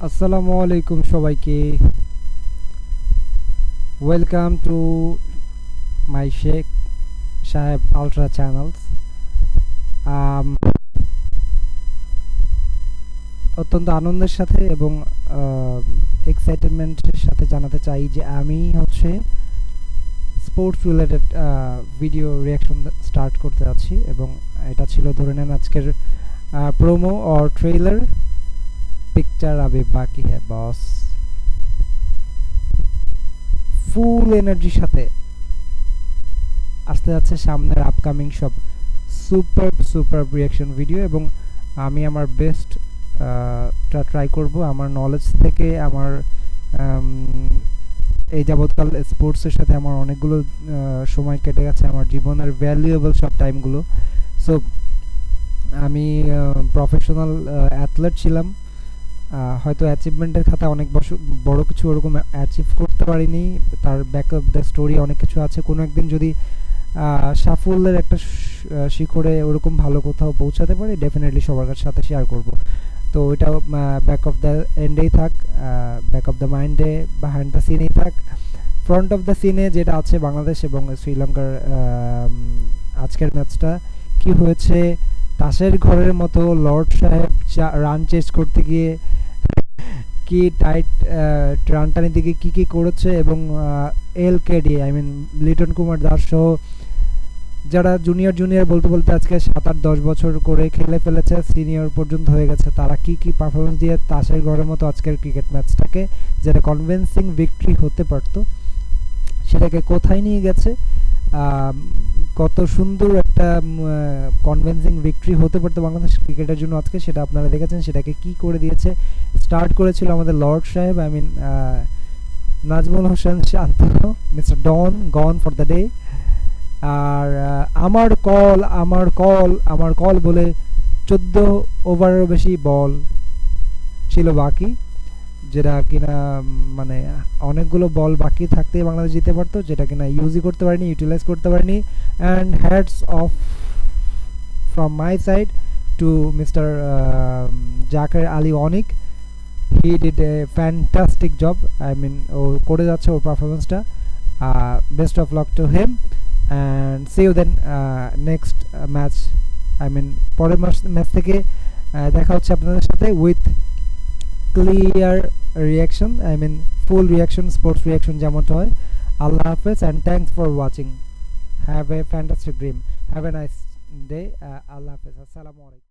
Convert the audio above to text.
আসসালামু আলাইকুম সবাইকে। ওয়েলকাম টু মাই শেখ সাহেব আলট্রা চ্যানেলস। অত্যন্ত আনন্দের সাথে এবং এক্সাইটমেন্টের সাথে জানাতে চাই যে আমি হচ্ছে sports related video reaction start করতে যাচ্ছি, এবং এটা ছিল ধরে নেন আজকের প্রোমো অর ট্রেলার। পিকচার আবে বাকি হ্যাঁ বস। ফুল এনার্জির সাথে আসতে যাচ্ছে সামনের আপকামিং সব সুপার সুপার রিয়াকশন ভিডিও, এবং আমি আমার বেস্ট ট্রাই করব আমার নলেজ থেকে। আমার এই যাবৎকাল স্পোর্টসের সাথে আমার অনেকগুলো সময় কেটে গেছে, আমার জীবনের ভ্যালুয়েবল সব টাইমগুলো। সো আমি প্রফেশনাল অ্যাথলেট ছিলাম, হয়তো অ্যাচিভমেন্টের খাতা অনেক বড় কিছু ওরকম অ্যাচিভ করতে পারিনি। তার ব্যাকআপ দ্য স্টোরি অনেক কিছু আছে। কোনো একদিন যদি সাফল্যের একটা শিখরে ওরকম ভালো কোথাও পৌঁছাতে পারি, ডেফিনেটলি সবার সাথে শেয়ার করব। তো এটা ব্যাক অফ দ্য এন্ডেই থাক, ব্যাক অফ দ্য মাইন্ডে, বিহাইন্ড দ্য সিনেই থাক। ফ্রন্ট অফ দ্য সিনে যেটা আছে বাংলাদেশ এবং শ্রীলঙ্কার আজকের ম্যাচটা কি হয়েছে, তাসের ঘরের মতো লর্ড সাহেব রান চেস করতে গিয়ে কি টাইট রান টানিতে গিয়ে কী করেছে, এবং এলকেডি আই মিন লিটন কুমার দাস সহ যারা জুনিয়র বলতে বলতে আজকে 7-8-10 বছর করে খেলে ফেলেছে, সিনিয়র পর্যন্ত হয়ে গেছে, তারা কি পারফরমেন্স দিয়ে তাসের ঘরের মতো আজকের ক্রিকেট ম্যাচটাকে, যেটা কনভিন্সিং ভিক্টরি হতে পারতো, সেটাকে কোথায় নিয়ে গেছে। কত সুন্দর একটা কনভিন্সিং ভিক্টরি হতে পারতো বাংলাদেশ ক্রিকেটের জন্য আজকে, সেটা আপনারা দেখেছেন। সেটাকে কি করে দিয়েছে, স্টার্ট করেছিল আমাদের লর্ড সাহেব, I mean Najmul Hossain Shanto, mister Don gone for the day. আর আমার কল বলে 14 ওভারেরও বেশি বল ছিল বাকি, যেটা কিনা মানে অনেকগুলো বল বাকি থাকতে বাংলাদেশ জিতে পারতো, যেটা কিনা ইউজই করতে পারেনি, ইউটিলাইজ করতে পারেনি। And hats off from my side to mister Jaker Ali Anik. He did a fantastic job, I mean ও করে যাচ্ছে ওর পারফরমেন্সটা। Best of luck to him and see you then next match. I mean পরের ম্যাচ থেকে দেখা হচ্ছে আপনাদের সাথে with clear reaction, I mean full reaction, sports reaction যেমনটা হয়। আল্লাহ হাফেজ and thanks for watching. Have a fantastic dream, have a nice day. আল্লাহ হাফেজ, আসসালামু আলাইকুম।